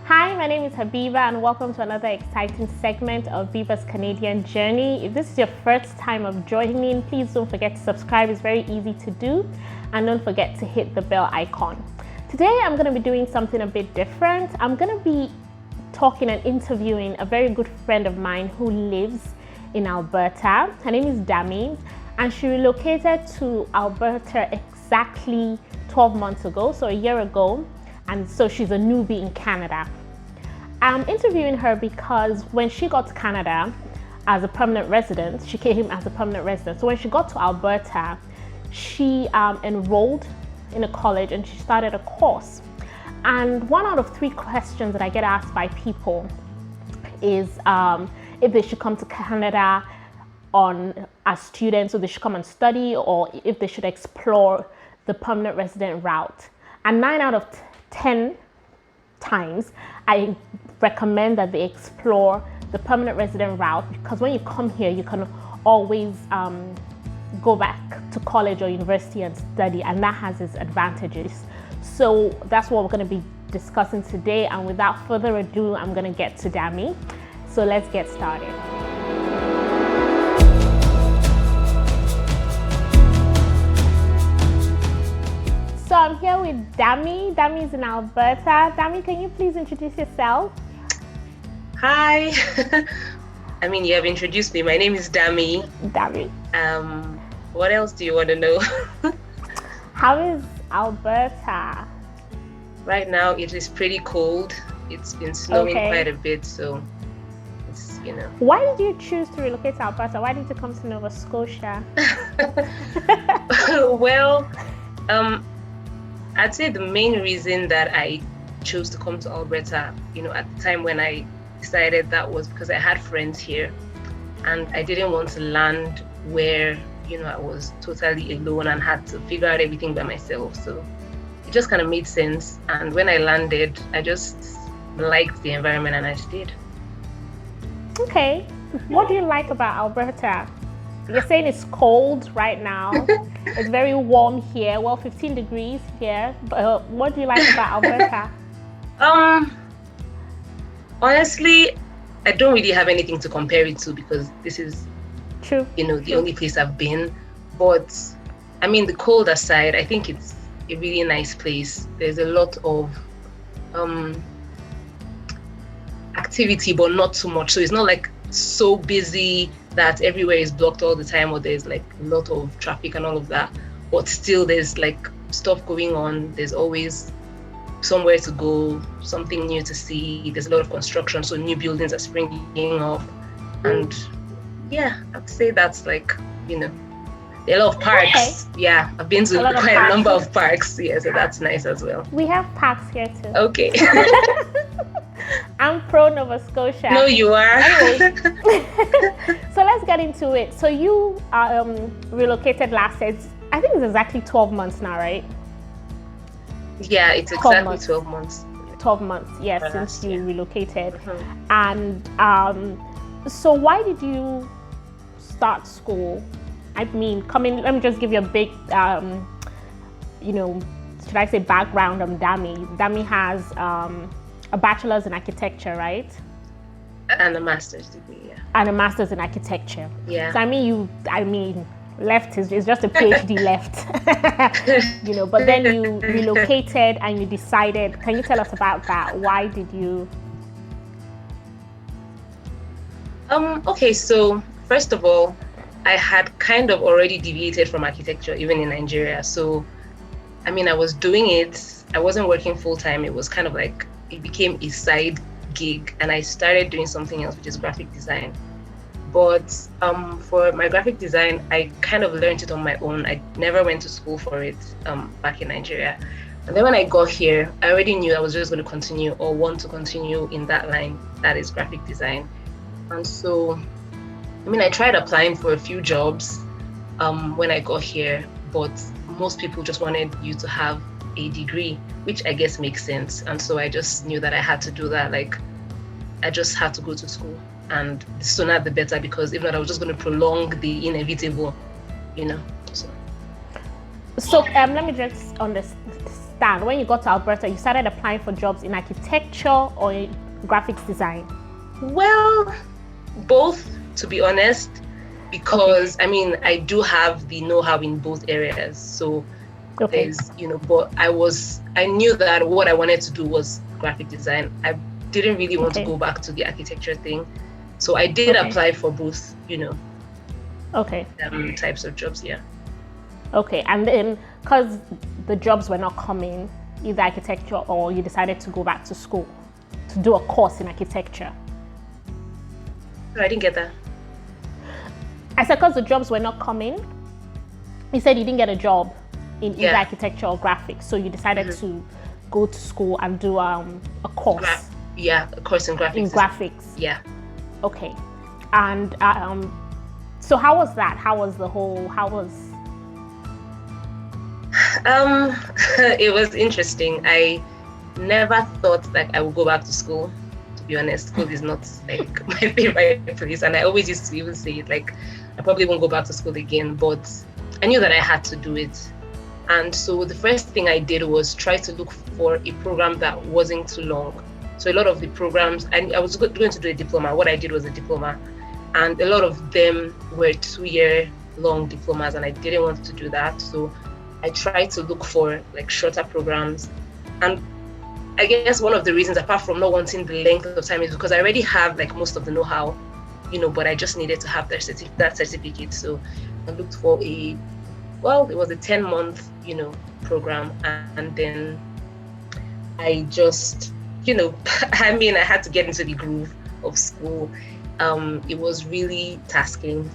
Hi, my name is Habiba and welcome to another exciting segment of Viva's Canadian Journey. If this is your first time of joining, please don't forget to subscribe. It's very easy to do. And don't forget to hit the bell icon. Today, I'm going to be doing something a bit different. I'm going to be talking and interviewing a very good friend of mine who lives in Alberta. Her name is Dami, and she relocated to Alberta exactly 12 months ago, so a year ago. And so she's a newbie in Canada. I'm interviewing her because when she got to Canada as a permanent resident, she came as a permanent resident. So when she got to Alberta, she enrolled in a college and she started a course. And 1 out of 3 questions that I get asked by people is if they should come to Canada as students, or they should come and study, or if they should explore the permanent resident route. And 9 out of 10 times, I recommend that they explore the permanent resident route, because when you come here, you can always go back to college or university and study, and that has its advantages. So that's what we're going to be discussing today. And without further ado, I'm going to get to Dami. So let's get started. So I'm here with Dami. Dami is in Alberta. Dami, can you please introduce yourself? Hi. I mean, you have introduced me. My name is Dami. Dami. What else do you want to know? How is Alberta? Right now, it is pretty cold. It's been snowing quite a bit, so it's, Why did you choose to relocate to Alberta? Why did you come to Nova Scotia? Well, I'd say the main reason that I chose to come to Alberta, at the time when I decided, that was because I had friends here and I didn't want to land where, I was totally alone and had to figure out everything by myself. So it just kind of made sense. And when I landed, I just liked the environment and I stayed. Okay. What do you like about Alberta? You're saying it's cold right now. It's very warm here. Well, 15 degrees here. But what do you like about Alberta? Honestly, I don't really have anything to compare it to, because this is, True. The only place I've been. But I mean, the cold aside, I think it's a really nice place. There's a lot of activity, but not too much. So it's not like so busy that everywhere is blocked all the time, or there's like a lot of traffic and all of that. But still, there's like stuff going on. There's always somewhere to go, something new to see. There's a lot of construction, so new buildings are springing up. And yeah, I'd say that's like, there are a lot of parks. Okay. Yeah, I've been to quite a number of parks. Yeah, so that's nice as well. We have parks here too. Okay. I'm pro Nova Scotia. No, you are. Anyway, so let's get into it. So you relocated last year. I think it's exactly 12 months now, right? Yeah, it's exactly 12 months. 12 months, yes, since you relocated. Mm-hmm. And so why did you start school? I mean, let me just give you a big, should I say background on Dami. Dami has a bachelor's in architecture, right? And a master's degree, yeah. And a master's in architecture. Yeah. So left is just a PhD left. But then you relocated and you decided. Can you tell us about that? Why did you? Okay, so first of all, I had kind of already deviated from architecture, even in Nigeria. So, I mean, I was doing it. I wasn't working full time. It was kind of like, it became a side gig, and I started doing something else, which is graphic design. But for my graphic design, I kind of learned it on my own. I never went to school for it back in Nigeria. And then when I got here, I already knew I was just going to continue, or want to continue in that line, that is graphic design. And so, I mean, I tried applying for a few jobs when I got here, but most people just wanted you to have a degree, which I guess makes sense. And so I just knew that I had to do that. Like, I just had to go to school, and the sooner the better, because if not, I was just going to prolong the inevitable, So let me just understand, when you got to Alberta, you started applying for jobs in architecture or in graphics design? Well, both, to be honest, because I mean, I do have the know-how in both areas. So there's, but I knew that what I wanted to do was graphic design. I didn't really want to go back to the architecture thing. So I did apply for both, types of jobs, yeah. Okay, and then because the jobs were not coming, either architecture or you decided to go back to school to do a course in architecture. No, I didn't get that. I said because the jobs were not coming, you said you didn't get a job in either architecture or graphics, so you decided to go to school and do a course. A course in graphics. In graphics. Yeah. Okay, and so how was that? It was interesting. I never thought that I would go back to school. To be honest, school is not like my favorite place, and I always used to even say it, like I probably won't go back to school again. But I knew that I had to do it, and so the first thing I did was try to look for a program that wasn't too long. So a lot of the programs, and I was going to do a diploma. What I did was a diploma, and a lot of them were 2-year long diplomas, and I didn't want to do that. So I tried to look for like shorter programs. And I guess one of the reasons, apart from not wanting the length of time, is because I already have like most of the know-how, but I just needed to have that certificate. So I looked for it was a 10-month, program. And then I just, I had to get into the groove of school. It was really tasking.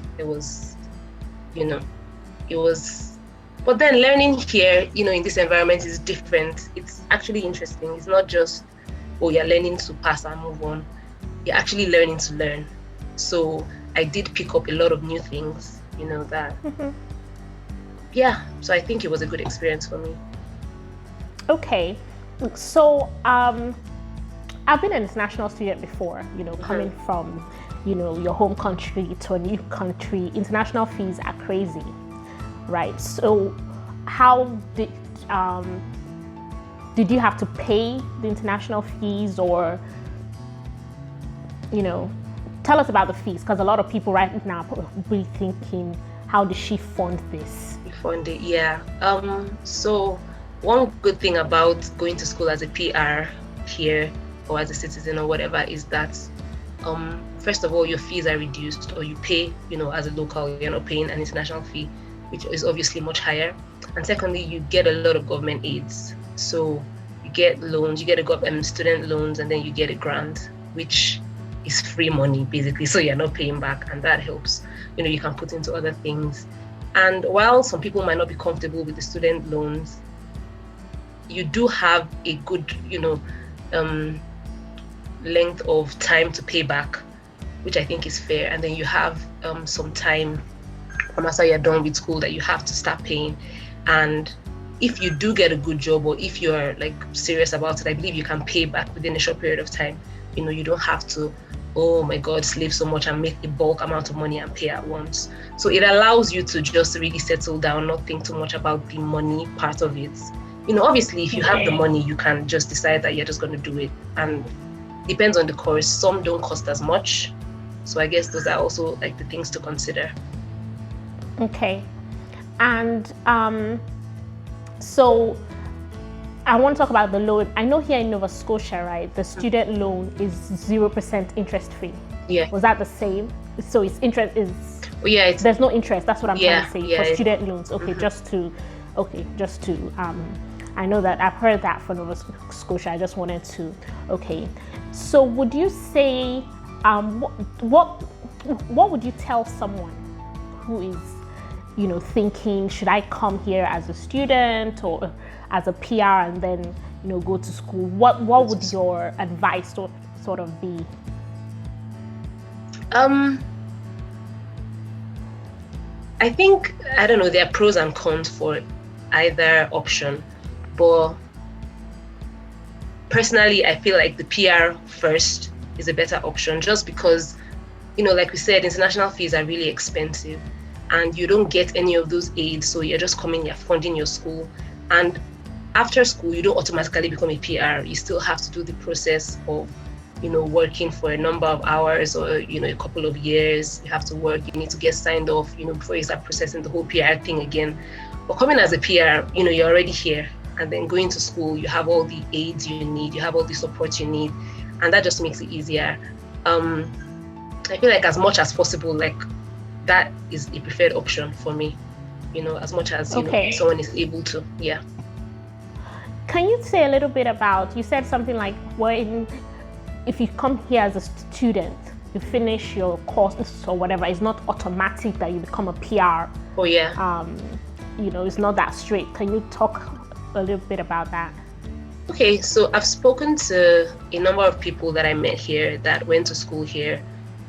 But then learning here, in this environment is different. It's actually interesting. It's not just, you're learning to pass and move on. You're actually learning to learn. So I did pick up a lot of new things, that. So I think it was a good experience for me. Okay. So I've been an international student before, coming from, your home country to a new country. International fees are crazy. Right. So how did you have to pay the international fees, or tell us about the fees, because a lot of people right now are probably thinking, how does she fund this? Fund it, yeah. So one good thing about going to school as a PR here or as a citizen or whatever is that first of all, your fees are reduced, or you pay, as a local, you're not paying an international fee, which is obviously much higher. And secondly, you get a lot of government aids. So you get loans, you get student loans, and then you get a grant, which is free money basically. So you're not paying back, and that helps. You can put into other things. And while some people might not be comfortable with the student loans, you do have a good, length of time to pay back, which I think is fair. And then you have some time from after you're done with school that you have to start paying. And if you do get a good job, or if you're like serious about it, I believe you can pay back within a short period of time. You don't have to, oh my God, slave so much and make a bulk amount of money and pay at once. So it allows you to just really settle down, not think too much about the money part of it. Obviously, if you have the money, you can just decide that you're just going to do it. And depends on the course. Some don't cost as much. So I guess those are also like the things to consider. Okay. And so I want to talk about the loan. I know here in Nova Scotia, right, the student loan is 0% interest free. Yeah. Was that the same? So it's interest is... Yeah. There's no interest. That's what I'm trying to say for student loans. Okay, mm-hmm. just to I know that I've heard that for Nova Scotia. I just wanted to, okay. So would you say, what would you tell someone who is, thinking, should I come here as a student or as a PR and then, go to school? What would your advice sort of be? I think, I don't know, there are pros and cons for either option, but personally, I feel like the PR first is a better option, just because, like we said, international fees are really expensive and you don't get any of those aids. So you're just coming, you're funding your school. And after school, you don't automatically become a PR. You still have to do the process of, working for a number of hours or, a couple of years. You have to work, you need to get signed off, before you start processing the whole PR thing again. But coming as a PR, you're already here. And then going to school, you have all the aids you need, you have all the support you need. And that just makes it easier. I feel like as much as possible, like that is a preferred option for me, as much as someone is able to. Yeah. Can you say a little bit about, you said something like if you come here as a student, you finish your course or whatever, it's not automatic that you become a PR. Oh yeah. It's not that straight. Can you talk a little bit about that? Okay, so I've spoken to a number of people that I met here that went to school here.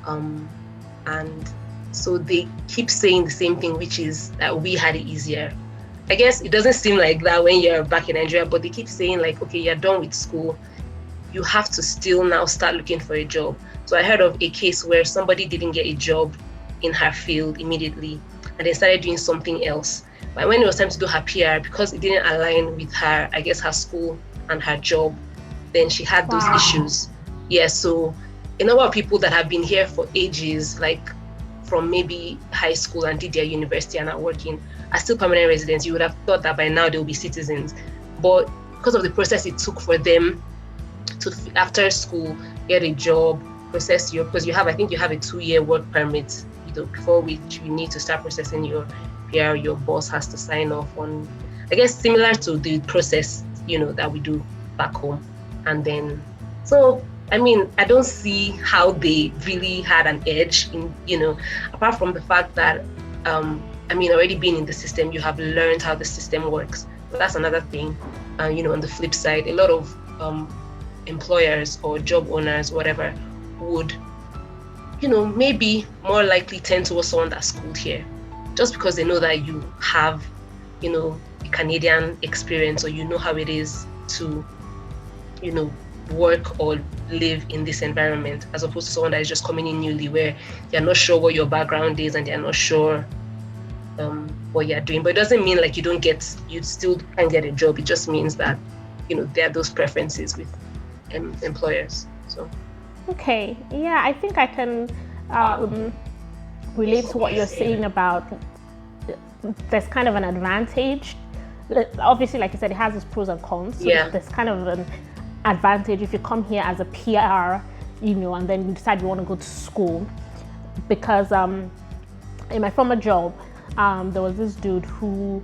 And so they keep saying the same thing, which is that we had it easier. I guess it doesn't seem like that when you're back in Nigeria, but they keep saying like, okay, you're done with school. You have to still now start looking for a job. So I heard of a case where somebody didn't get a job in her field immediately, and they started doing something else. But when it was time to do her PR, because it didn't align with her, I guess her school and her job, then she had those issues. Yeah, so a number of people that have been here for ages, like from maybe high school and did their university and are working, are still permanent residents. You would have thought that by now they'll be citizens. But because of the process it took for them to, after school, get a job, process because I think you have a 2-year work permit, before which you need to start processing your PR. Your boss has to sign off on, I guess, similar to the process, that we do back home. And then, so, I mean, I don't see how they really had an edge in, apart from the fact that, already being in the system, you have learned how the system works. But that's another thing. On the flip side, a lot of employers or job owners, whatever, would, maybe more likely tend towards someone that's schooled here, just because they know that you have, a Canadian experience, or how it is to, work or live in this environment, as opposed to someone that is just coming in newly, where they're not sure what your background is and they're not sure what you're doing. But it doesn't mean like you still can't get a job. It just means that, there are those preferences with employers. So. Okay, yeah, I think I can relate to what you're saying about there's kind of an advantage. Obviously, like you said, it has its pros and cons. So there's kind of an advantage if you come here as a PR, and then you decide you want to go to school. Because in my former job, there was this dude who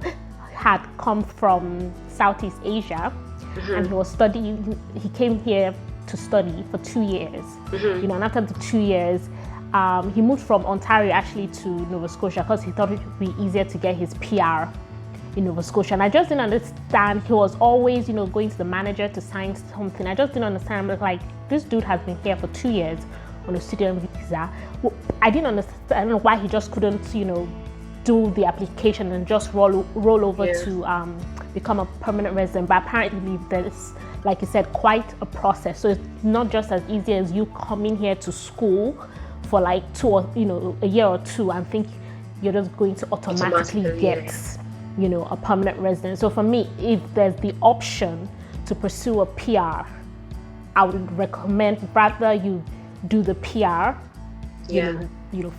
had come from Southeast Asia, and he was studying. He came here to study for 2 years, and after the 2 years, he moved from Ontario actually to Nova Scotia because he thought it would be easier to get his PR in Nova Scotia. And I just didn't understand. He was always, going to the manager to sign something. I just didn't understand. Like, this dude has been here for 2 years on a student visa. Well, I didn't understand. I don't know why he just couldn't, do the application and just roll over to become a permanent resident. But apparently there's, like you said, quite a process. So it's not just as easy as you coming here to school for like a year or two and think you're just going to automatically get, a permanent resident. So for me, if there's the option to pursue a PR, I would recommend rather you do the PR,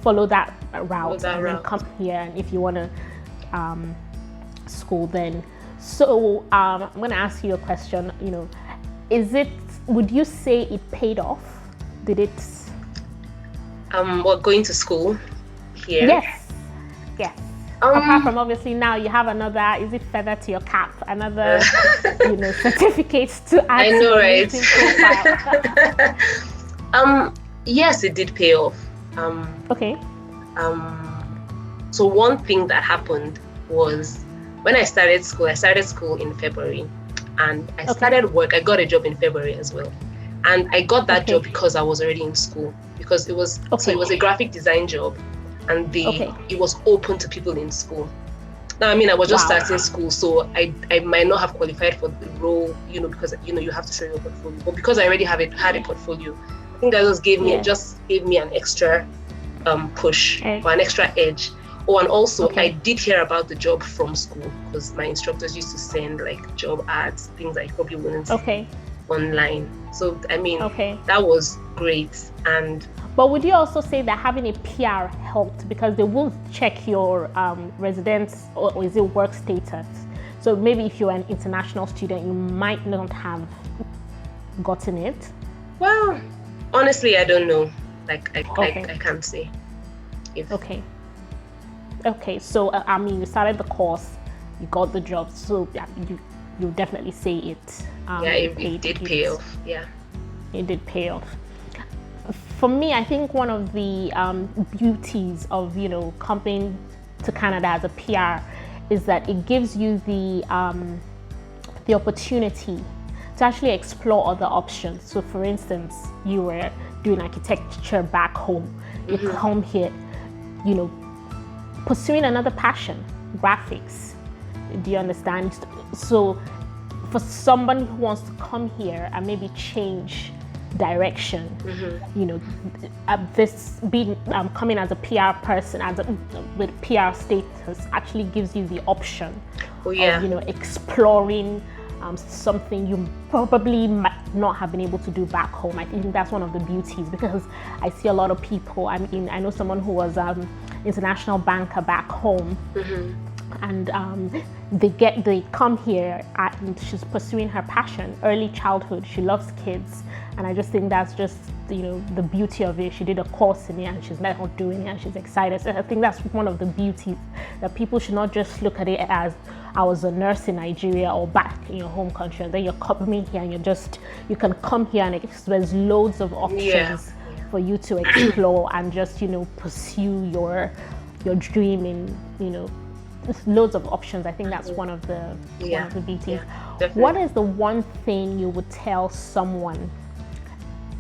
follow that route and then come here. And if you want to school, then. So I'm going to ask you a question. Would you say it paid off? Did it? Going to school here? Yes. Apart from obviously now you have another, is it feather to your cap? Another, certificates to add. I know, right? Yes, it did pay off. Okay. So one thing that happened was when I started school in February, and I started work. I got a job in February as well, and I got that job because I was already in school, because it was so it was a graphic design job, and it was open to people in school. Now, I was just starting school, so I might not have qualified for the role, because you have to show your portfolio. But because I already had a portfolio, I think that just gave me an extra push or an extra edge, Oh, and also Okay. I did hear about the job from school because my instructors used to send like job ads, things I probably wouldn't see Okay. online. So I mean, Okay. that was great. And But would you also say that having a PR helped, because they will check your residence or is it work status? So maybe if you're an international student, you might not have gotten it. well, honestly, I don't know. Like Okay. I can't say. If Okay. Okay. So I mean, you started the course, you got the job. So yeah, you definitely say it. yeah, it did pay off. Yeah. It did pay off. For me, I think one of the beauties of coming to Canada as a PR is that it gives you the opportunity to actually explore other options. So, for instance, you were doing architecture back home. You come here, pursuing another passion, graphics. Do you understand? So, for someone who wants to come here and maybe change direction, this being coming as a PR person, with PR status, actually gives you the option of exploring something you probably might not have been able to do back home. I think that's one of the beauties, because I see a lot of people. I mean, I know someone who was international banker back home, and they come here and she's pursuing her passion, early childhood. She loves kids, and I just think that's just the beauty of it. She did a course in it and she's now doing it and she's excited. So I think that's one of the beauties, that people should not just look at it as, I was a nurse in Nigeria or back in your home country, and then you're coming here and you can come here and there's loads of options for you to explore and just pursue your dream in there's loads of options. I think that's one of the beauties. What is the one thing you would tell someone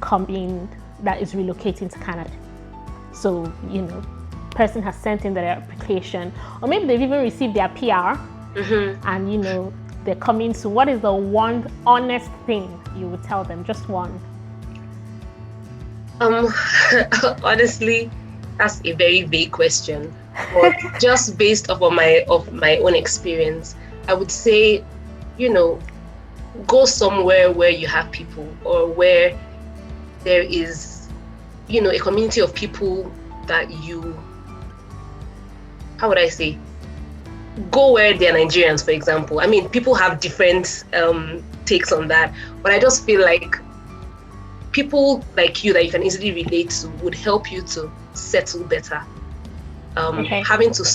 coming that is relocating to Canada? So person has sent in their application, or maybe they've even received their PR, and they're coming. So what is the one honest thing you would tell them? Just one. Honestly, that's a very vague question. But just based off of my own experience, I would say, go somewhere where you have people, or where there is, a community of people that how would I say? Go where they're Nigerians, for example. I mean, people have different takes on that, but I just feel like people like you that you can easily relate to would help you to settle better. Having to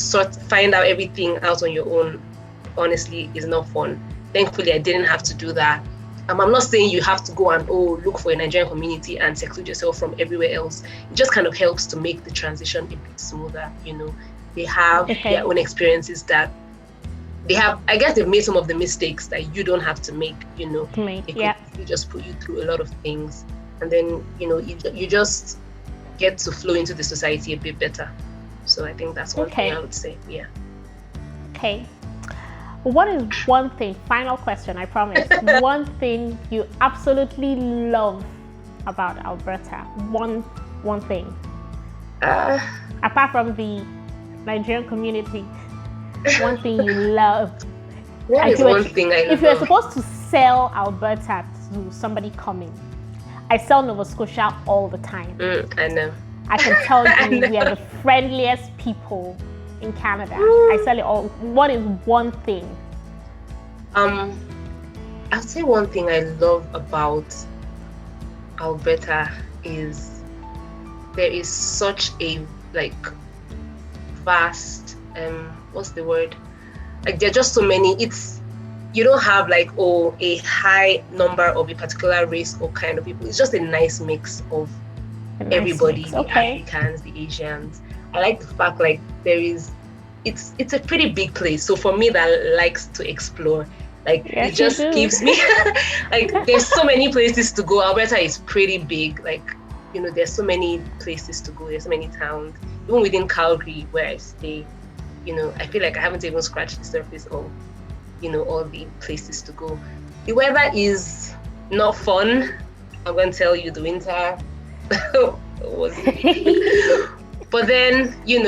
find out everything out on your own, honestly, is not fun. Thankfully, I didn't have to do that. I'm not saying you have to go and look for a Nigerian community and seclude yourself from everywhere else. It just kind of helps to make the transition a bit smoother. They have their own experiences that they have. I guess they've made some of the mistakes that you don't have to make. They just put you through a lot of things, and then you just get to flow into the society a bit better. So I think that's one thing I would say. Yeah. Okay. What is one thing, final question, I promise, one thing you absolutely love about Alberta? One thing. Apart from the Nigerian community, one thing you love. What is one thing I love? If you're supposed to sell Alberta to somebody coming, I sell Nova Scotia all the time. I know. I can tell you we are the friendliest people in Canada. I sell it all. What is one thing? I'd say one thing I love about Alberta is there is such a vast what's the word? Like, there are just so many. You don't have a high number of a particular race or kind of people. It's just a nice mix of everybody, the Africans, the Asians. I like the fact it's a pretty big place. So for me that likes to explore, it just gives me there's so many places to go. Alberta is pretty big. There's so many places to go. There's so many towns. Even within Calgary where I stay, I feel like I haven't even scratched the surface of all the places to go. The weather is not fun. I'm going to tell you, the winter But then, in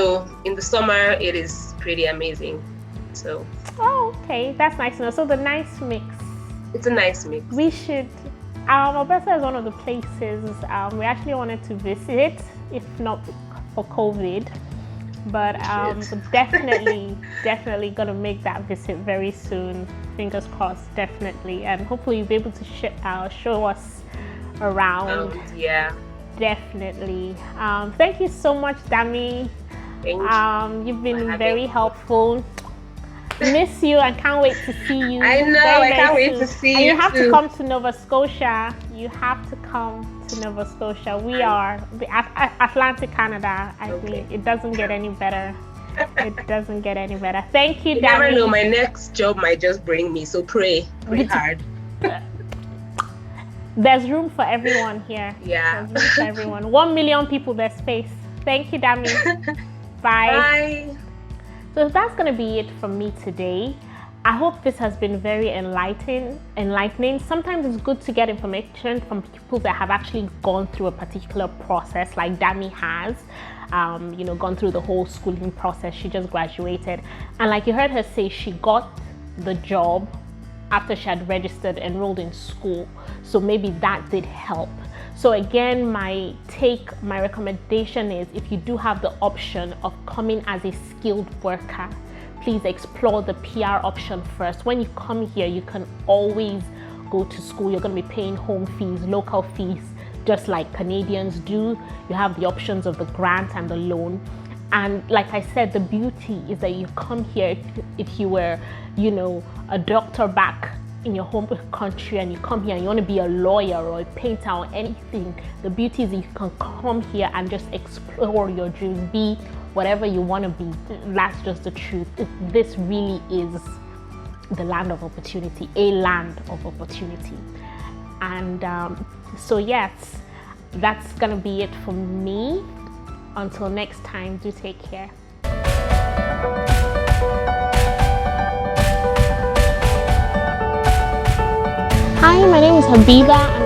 the summer, it is pretty amazing. So. Oh, okay. That's nice to know. So the nice mix. It's a nice mix. We should. Alberta is one of the places we actually wanted to visit, if not for COVID. But definitely gonna make that visit very soon. Fingers crossed, definitely, and hopefully you'll be able to show us around. Yeah. Definitely. Thank you so much, Dami. Thank you. You've been very helpful. Miss you and can't wait to see you. I know, I can't wait to see you. And you have to come to Nova Scotia. You have to come to Nova Scotia. We are the Atlantic Canada. I think it doesn't get any better. It doesn't get any better. Thank you, Dami. You never know, my next job might just bring me, so pray hard. There's room for everyone here. Yeah. There's room for everyone. 1 million people, there's space. Thank you, Dami. Bye. Bye. So that's going to be it from me today. I hope this has been very enlightening. Sometimes it's good to get information from people that have actually gone through a particular process, like Dami has, gone through the whole schooling process. She just graduated. And like you heard her say, she got the job after she had enrolled in school. So maybe that did help. So again, my recommendation is, if you do have the option of coming as a skilled worker, please explore the PR option first. When you come here, you can always go to school. You're going to be paying home fees, local fees, just like Canadians do. You have the options of the grant and the loan. And like I said, the beauty is that you come here, if you were, a doctor back in your home country, and you come here and you want to be a lawyer or a painter or anything, the beauty is you can come here and just explore your dreams, be whatever you want to be. That's just the truth. This really is the land of opportunity, a land of opportunity. And so yes, that's gonna be it for me. Until next time, do take care. Hi, my name is Habiba.